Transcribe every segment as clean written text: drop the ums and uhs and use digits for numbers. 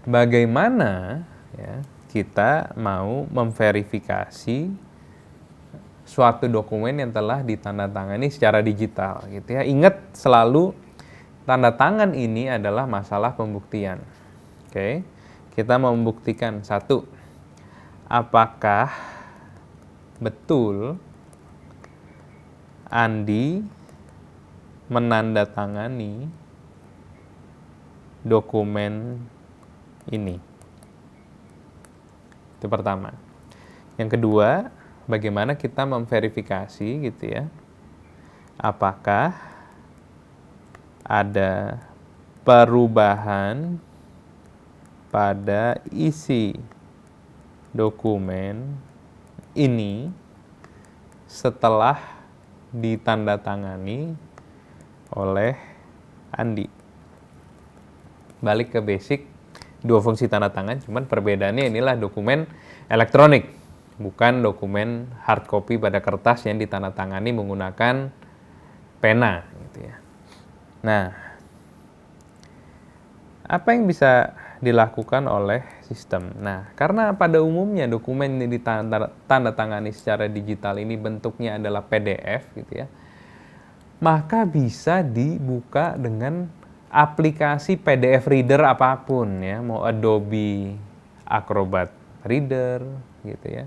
bagaimana ya, kita mau memverifikasi suatu dokumen yang telah ditandatangani secara digital gitu ya. Ingat selalu tanda tangan ini adalah masalah pembuktian. Oke. Kita mau membuktikan satu, apakah betul Andi menandatangani dokumen ini. Itu pertama. Yang kedua, bagaimana kita memverifikasi gitu ya, apakah ada perubahan pada isi dokumen ini setelah ditandatangani oleh Andi. Balik ke basic, dua fungsi tanda tangan, cuman perbedaannya inilah dokumen elektronik, bukan dokumen hard copy pada kertas yang ditandatangani menggunakan pena gitu ya. Nah, apa yang bisa dilakukan oleh sistem? Nah, karena pada umumnya dokumen yang ditandatangani secara digital ini bentuknya adalah PDF gitu ya, maka bisa dibuka dengan aplikasi PDF reader apapun ya, mau Adobe Acrobat Reader gitu ya,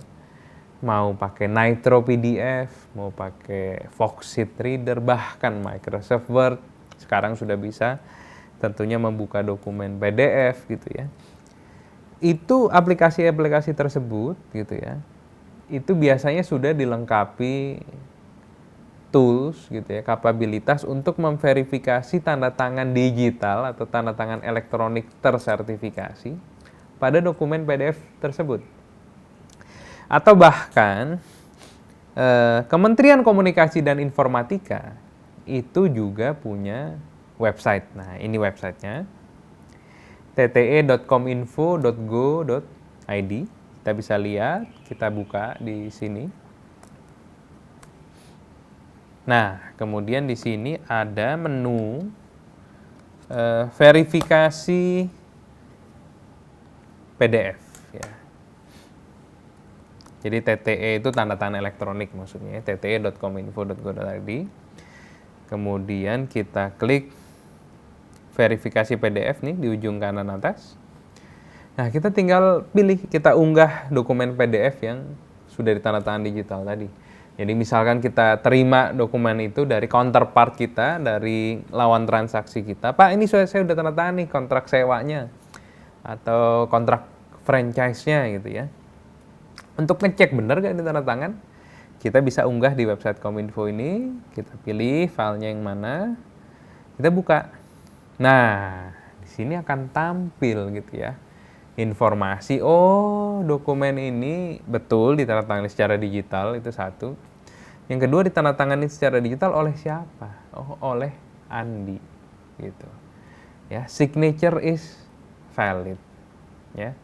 mau pakai Nitro PDF, mau pakai Foxit Reader, bahkan Microsoft Word sekarang sudah bisa tentunya membuka dokumen PDF gitu ya. Itu aplikasi-aplikasi tersebut gitu ya, itu biasanya sudah dilengkapi tools gitu ya, kapabilitas untuk memverifikasi tanda tangan digital atau tanda tangan elektronik tersertifikasi pada dokumen PDF tersebut. Atau bahkan Kementerian Komunikasi dan Informatika itu juga punya website. Nah, ini websitenya tte.kominfo.go.id. Kita bisa lihat, kita buka di sini. Nah, kemudian di sini ada menu verifikasi PDF ya. Jadi TTE itu tanda tangan elektronik maksudnya, tte.kominfo.go.id. Kemudian kita klik verifikasi PDF nih di ujung kanan atas. Nah, kita tinggal pilih, kita unggah dokumen PDF yang sudah ditandatangan digital tadi. Jadi misalkan kita terima dokumen itu dari counterpart kita, dari lawan transaksi kita. Pak, ini saya udah tanda tangan nih kontrak sewanya atau kontrak franchise-nya gitu ya. Untuk ngecek benar gak ini tanda tangan, kita bisa unggah di website Kominfo ini, kita pilih filenya yang mana, kita buka. Nah, di sini akan tampil gitu ya, informasi, oh dokumen ini betul ditandatangani secara digital, itu satu. Yang kedua, ditandatangani secara digital oleh siapa? Oh, oleh Andi gitu. Ya, signature is valid. Ya.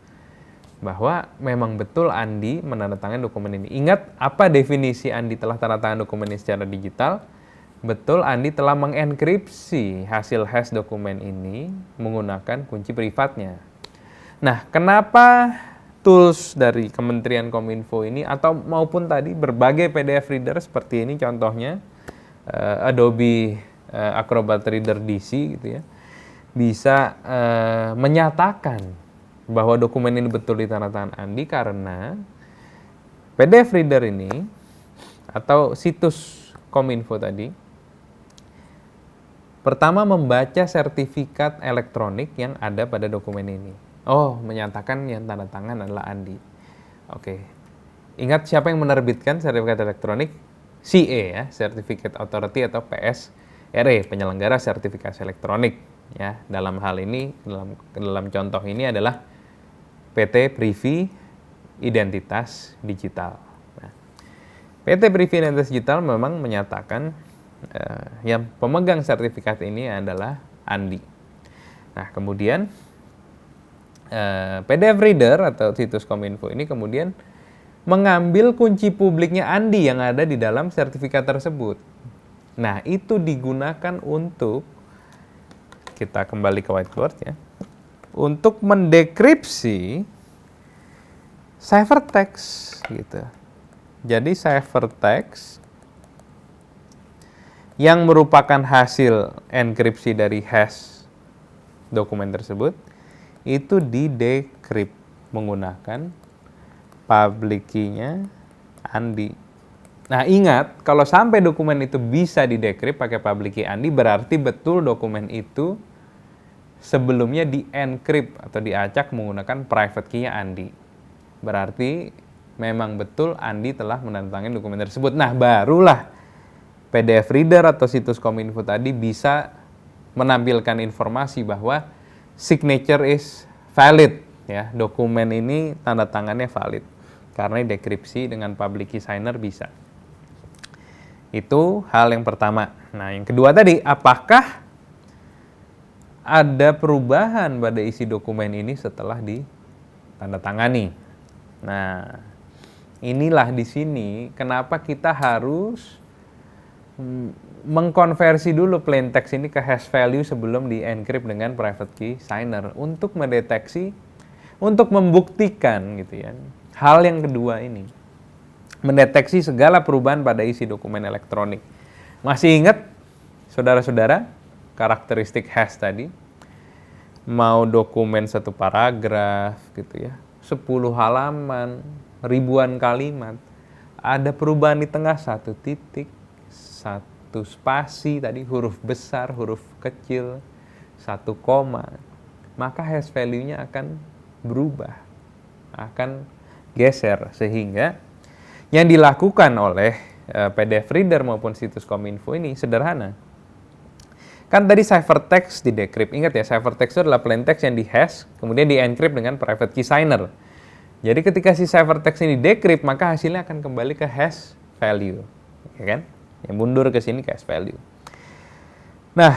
Bahwa memang betul Andi menandatangani dokumen ini. Ingat apa definisi Andi telah tanda tangan dokumen ini secara digital? Betul Andi telah mengenkripsi hasil hash dokumen ini menggunakan kunci privatnya. Nah, kenapa tools dari Kementerian Kominfo ini atau maupun tadi berbagai PDF reader seperti ini contohnya Adobe Acrobat Reader DC gitu ya, bisa menyatakan bahwa dokumen ini betul ditandatangan Andi karena PDF reader ini atau situs Kominfo tadi pertama membaca sertifikat elektronik yang ada pada dokumen ini. Oh, menyatakan yang tanda tangan adalah Andi. Oke. Ingat siapa yang menerbitkan sertifikat elektronik? CA ya, Certificate Authority atau PSRE, penyelenggara sertifikasi elektronik ya. Dalam hal ini dalam contoh ini adalah PT Privi Identitas Digital. Nah, PT Privi Identitas Digital memang menyatakan yang pemegang sertifikat ini adalah Andi. Nah, kemudian PDF Reader atau situs Kominfo ini kemudian mengambil kunci publiknya Andi yang ada di dalam sertifikat tersebut. Nah, itu digunakan untuk, kita kembali ke whiteboard ya, untuk mendekripsi ciphertext gitu. Jadi ciphertext yang merupakan hasil enkripsi dari hash dokumen tersebut itu di-decrypt menggunakan public key-nya Andi. Nah, ingat kalau sampai dokumen itu bisa di-decrypt pakai public key Andi, berarti betul dokumen itu sebelumnya di-encrypt atau diacak menggunakan private key-nya Andi. Berarti memang betul Andi telah menandatangani dokumen tersebut. Nah, barulah PDF reader atau situs Kominfo tadi bisa menampilkan informasi bahwa signature is valid, ya, dokumen ini tanda tangannya valid karena dekripsi dengan public key signer bisa. Itu hal yang pertama. Nah, yang kedua tadi, apakah ada perubahan pada isi dokumen ini setelah ditandatangani? Nah, inilah di sini kenapa kita harus mengkonversi dulu plain text ini ke hash value sebelum di-encrypt dengan private key signer untuk mendeteksi, untuk membuktikan gitu ya. Hal yang kedua ini, mendeteksi segala perubahan pada isi dokumen elektronik. Masih ingat saudara-saudara karakteristik hash tadi? Mau dokumen satu paragraf gitu ya, 10 halaman, ribuan kalimat, ada perubahan di tengah satu titik, satu spasi tadi, huruf besar, huruf kecil, satu koma, maka hash value-nya akan berubah, akan geser, sehingga yang dilakukan oleh PDF reader maupun situs Kominfo ini sederhana. Kan tadi ciphertext di-decrypt, ingat ya, ciphertext itu adalah plain text yang di-hash, kemudian di-encrypt dengan private key signer. Jadi ketika si ciphertext ini decrypt, maka hasilnya akan kembali ke hash value, ya kan? Yang mundur ke sini ke hash value. Nah,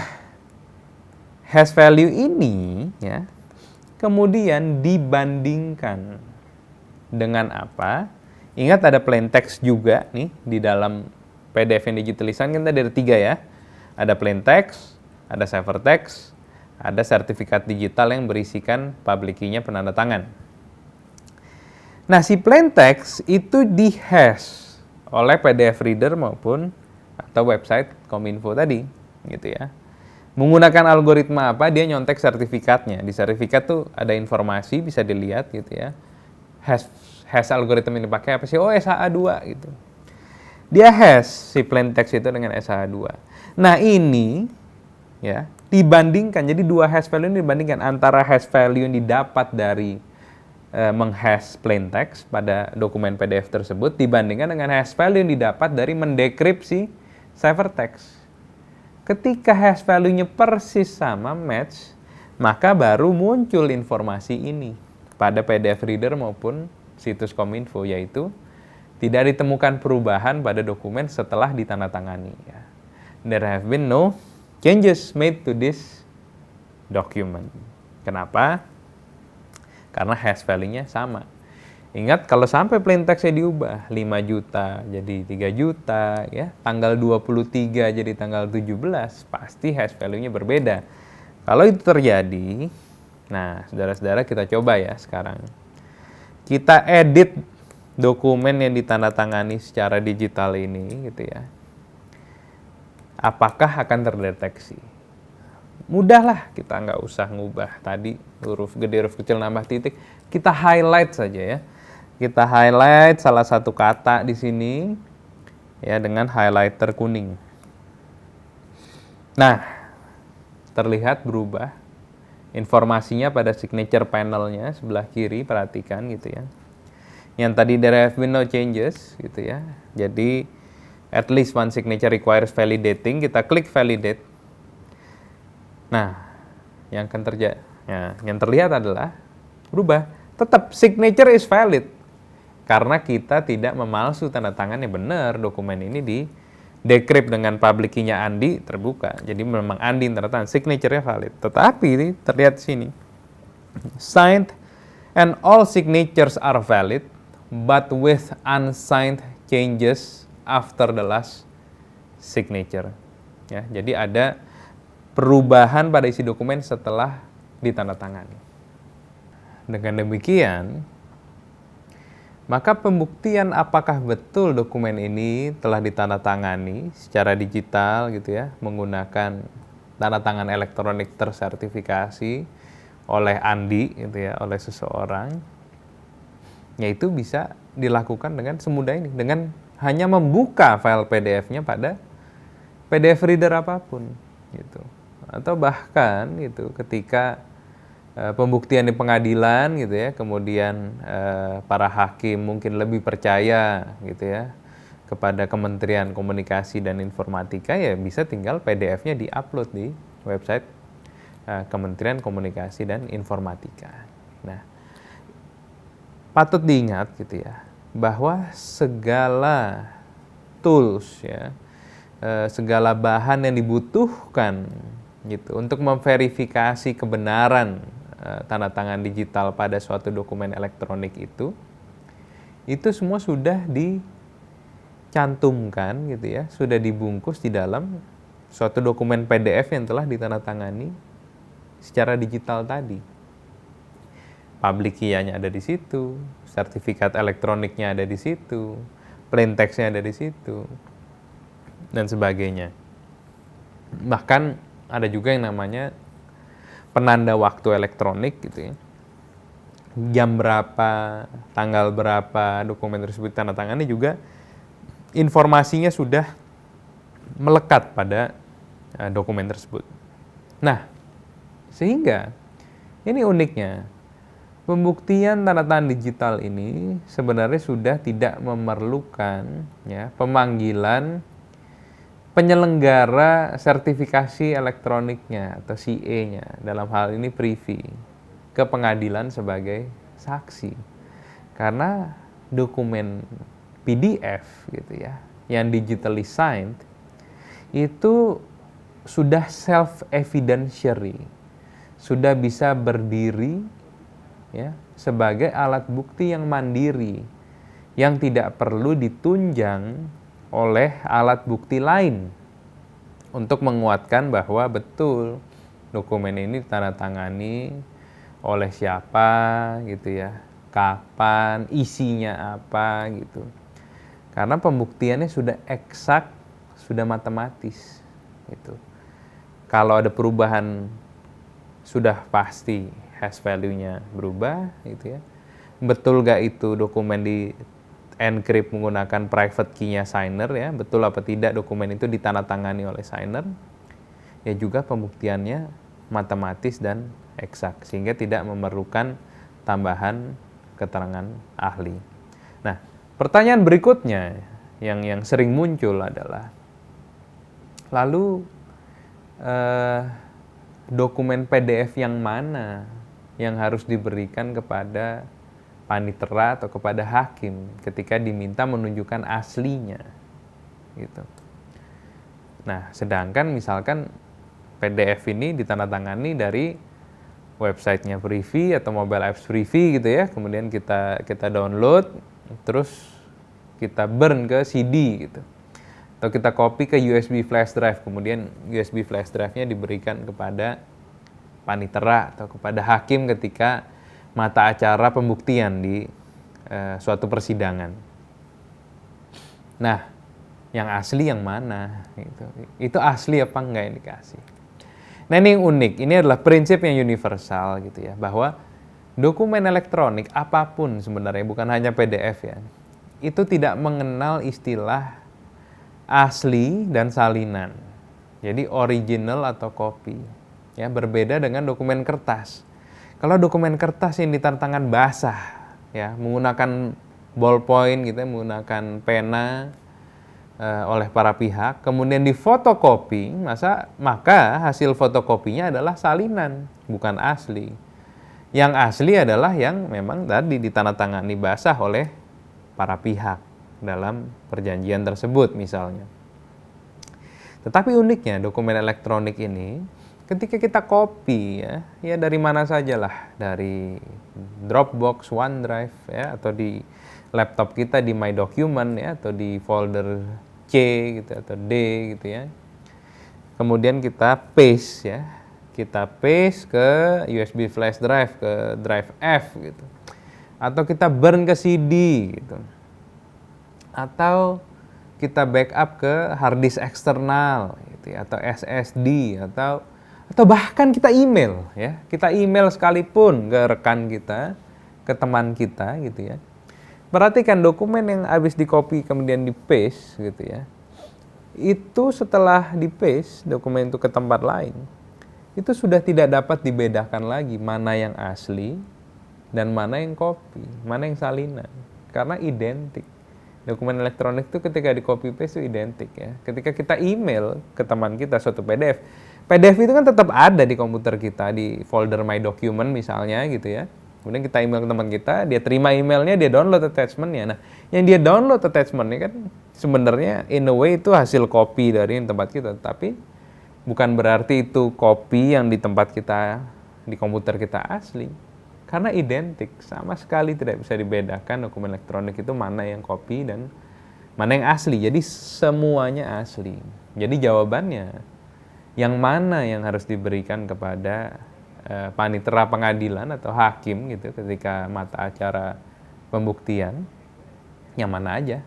hash value ini ya kemudian dibandingkan dengan apa? Ingat ada plain text juga nih di dalam PDF yang digitalisasi kan tadi ada 3 ya. Ada plain text, ada ciphertext, ada sertifikat digital yang berisikan public key-nya penanda tangan. Nah, si plain text itu di-hash oleh PDF reader maupun atau website Kominfo tadi, gitu ya. Menggunakan algoritma apa? Dia nyontek sertifikatnya. Di sertifikat tuh ada informasi bisa dilihat gitu ya. Hash algoritma ini pakai apa sih? Oh, SHA-2 gitu. Dia hash si plain text itu dengan SHA-2. Nah, ini ya dibandingkan, jadi 2 hash value ini dibandingkan antara hash value yang didapat dari menghash plain text pada dokumen PDF tersebut dibandingkan dengan hash value yang didapat dari mendekripsi ciphertext. Ketika hash value-nya persis sama, match, maka baru muncul informasi ini pada PDF reader maupun situs Kominfo, yaitu tidak ditemukan perubahan pada dokumen setelah ditandatangani. There have been no changes made to this document. Kenapa? Karena hash value-nya sama. Ingat, kalau sampai plain text-nya diubah 5 juta jadi 3 juta, ya, tanggal 23 jadi tanggal 17, pasti hash value-nya berbeda. Kalau itu terjadi, nah, saudara-saudara kita coba ya sekarang. Kita edit dokumen yang ditandatangani secara digital ini, gitu ya. Apakah akan terdeteksi? Mudahlah, kita nggak usah ngubah tadi huruf gede, huruf kecil, nambah titik. Kita highlight saja ya. Kita highlight salah satu kata di sini ya dengan highlighter kuning. Nah, terlihat berubah informasinya pada signature panelnya sebelah kiri, perhatikan gitu ya. Yang tadi there have been no changes gitu ya. Jadi at least one signature requires validating, kita klik validate. Nah, yang terlihat adalah berubah. Tetap signature is valid. Karena kita tidak memalsu tanda tangannya, benar dokumen ini di decrypt dengan public key-nya Andi terbuka. Jadi memang Andi tanda tangan, signature-nya valid. Tetapi ini terlihat di sini. Signed and all signatures are valid but with unsigned changes after the last signature. Ya, jadi ada perubahan pada isi dokumen setelah ditandatangani. Dengan demikian, maka pembuktian apakah betul dokumen ini telah ditandatangani secara digital gitu ya, menggunakan tanda tangan elektronik tersertifikasi oleh Andi gitu ya, oleh seseorang, yaitu bisa dilakukan dengan semudah ini, dengan hanya membuka file PDF-nya pada PDF reader apapun gitu. Atau bahkan gitu ketika pembuktian di pengadilan gitu ya, kemudian para hakim mungkin lebih percaya gitu ya kepada Kementerian Komunikasi dan Informatika, ya bisa tinggal PDF-nya di-upload di website Kementerian Komunikasi dan Informatika. Nah, patut diingat gitu ya, bahwa segala tools ya, segala bahan yang dibutuhkan gitu untuk memverifikasi kebenaran tanda tangan digital pada suatu dokumen elektronik itu semua sudah dicantumkan gitu ya, sudah dibungkus di dalam suatu dokumen PDF yang telah ditandatangani secara digital tadi. Public key-nya ada di situ, sertifikat elektroniknya ada di situ, plain text-nya ada di situ, dan sebagainya. Bahkan ada juga yang namanya penanda waktu elektronik gitu ya. Jam berapa, tanggal berapa dokumen tersebut ditandatangani juga informasinya sudah melekat pada dokumen tersebut. Nah, sehingga ini uniknya, pembuktian tanda tangan digital ini sebenarnya sudah tidak memerlukan ya pemanggilan penyelenggara sertifikasi elektroniknya atau CA-nya, dalam hal ini Privy, ke pengadilan sebagai saksi. Karena dokumen PDF gitu ya, yang digitally signed itu sudah self-evidentiary, sudah bisa berdiri ya sebagai alat bukti yang mandiri, yang tidak perlu ditunjang oleh alat bukti lain untuk menguatkan bahwa betul dokumen ini ditandatangani oleh siapa gitu ya, kapan, isinya apa gitu. Karena pembuktiannya sudah eksak, sudah matematis gitu. Kalau ada perubahan sudah pasti hash value-nya berubah gitu ya. Betul gak itu dokumen di encrypt menggunakan private key-nya signer ya, betul apa tidak dokumen itu ditandatangani oleh signer, ya juga pembuktiannya matematis dan eksak, sehingga tidak memerlukan tambahan keterangan ahli. Nah, pertanyaan berikutnya yang sering muncul adalah, lalu dokumen PDF yang mana yang harus diberikan kepada panitera atau kepada hakim ketika diminta menunjukkan aslinya gitu. Nah, sedangkan misalkan PDF ini ditandatangani dari websitenya Privy atau mobile apps Privy gitu ya, kemudian kita download, terus kita burn ke CD gitu, atau kita copy ke USB flash drive, kemudian USB flash drive-nya diberikan kepada panitera atau kepada hakim ketika mata acara pembuktian di suatu persidangan. Nah, yang asli yang mana? Itu asli apa enggak yang dikasih? Nah, ini yang unik. Ini adalah prinsip yang universal gitu ya, bahwa dokumen elektronik apapun sebenarnya, bukan hanya PDF ya, itu tidak mengenal istilah asli dan salinan. Jadi original atau copy. Ya, berbeda dengan dokumen kertas. Kalau dokumen kertas yang ditandatangan basah, ya menggunakan ballpoint gitu, menggunakan pena oleh para pihak, kemudian difotokopi, maka hasil fotokopinya adalah salinan, bukan asli. Yang asli adalah yang memang tadi ditandatangani basah oleh para pihak dalam perjanjian tersebut misalnya. Tetapi uniknya dokumen elektronik ini, ketika kita copy ya dari mana sajalah, dari Dropbox, OneDrive ya, atau di laptop kita di My Document ya, atau di folder C gitu atau D gitu ya. Kemudian kita paste ya, kita paste ke USB flash drive, ke drive F gitu. Atau kita burn ke CD gitu. Atau kita backup ke hard disk eksternal gitu ya, atau SSD atau bahkan kita email ya. Kita email sekalipun ke rekan kita, ke teman kita gitu ya. Perhatikan dokumen yang habis di-copy kemudian di-paste gitu ya. Itu setelah di-paste dokumen itu ke tempat lain, itu sudah tidak dapat dibedakan lagi mana yang asli dan mana yang copy, mana yang salinan. Karena identik. Dokumen elektronik itu ketika di-copy paste itu identik ya. Ketika kita email ke teman kita suatu PDF, PDF itu kan tetap ada di komputer kita, di folder My Document misalnya gitu ya. Kemudian kita email ke teman kita, dia terima emailnya, dia download attachment-nya. Nah, yang dia download attachment-nya kan sebenarnya in a way itu hasil copy dari tempat kita. Tapi bukan berarti itu copy yang di tempat kita, di komputer kita asli. Karena identik, sama sekali tidak bisa dibedakan dokumen elektronik itu mana yang copy dan mana yang asli. Jadi semuanya asli. Jadi jawabannya, yang mana yang harus diberikan kepada panitera pengadilan atau hakim gitu ketika mata acara pembuktian, yang mana aja.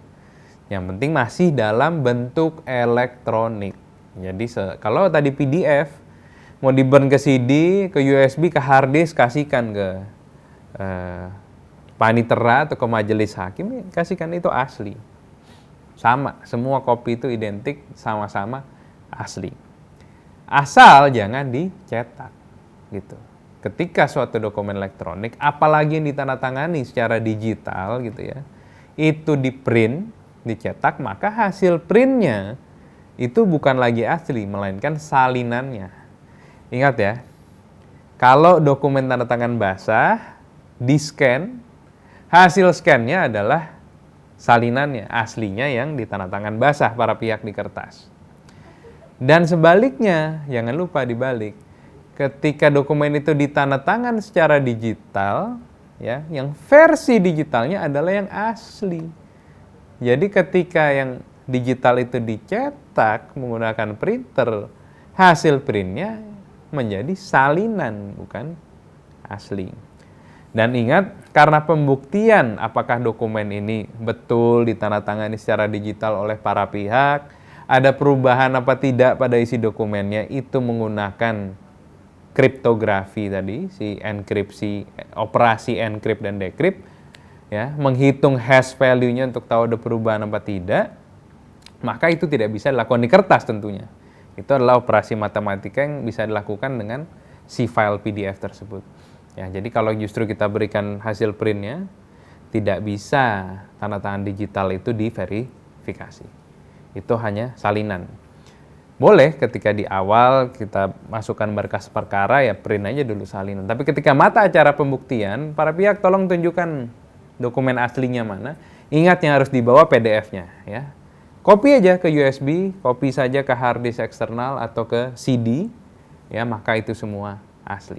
Yang penting masih dalam bentuk elektronik. Jadi kalau tadi PDF mau di-burn ke CD, ke USB, ke hard disk, kasihkan ke panitera atau ke majelis hakim, kasihkan itu asli. Sama, semua kopi itu identik, sama-sama asli. Asal jangan dicetak. Gitu. Ketika suatu dokumen elektronik, apalagi yang ditandatangani secara digital gitu ya, itu di print, dicetak, maka hasil printnya itu bukan lagi asli, melainkan salinannya. Ingat ya, kalau dokumen tanda tangan basah, di-scan, hasil scan-nya adalah salinannya, aslinya yang ditandatangan basah para pihak di kertas. Dan sebaliknya, jangan lupa dibalik. Ketika dokumen itu ditandatangan secara digital, ya, yang versi digitalnya adalah yang asli. Jadi ketika yang digital itu dicetak menggunakan printer, hasil printnya menjadi salinan, bukan asli. Dan ingat, karena pembuktian apakah dokumen ini betul ditandatangani secara digital oleh para pihak, ada perubahan apa tidak pada isi dokumennya, itu menggunakan kriptografi tadi, si enkripsi, operasi encrypt dan decrypt, ya, menghitung hash value-nya untuk tahu ada perubahan apa tidak, maka itu tidak bisa dilakukan di kertas tentunya. Itu adalah operasi matematika yang bisa dilakukan dengan si file PDF tersebut. Ya, jadi kalau justru kita berikan hasil printnya, tidak bisa tanda tangan digital itu diverifikasi. Itu hanya salinan. Boleh ketika di awal kita masukkan berkas perkara, ya print aja dulu salinan. Tapi ketika mata acara pembuktian, para pihak tolong tunjukkan dokumen aslinya mana. Ingat yang harus dibawa PDF-nya ya. Copy aja ke USB, copy saja ke hard disk eksternal atau ke CD, ya, maka itu semua asli.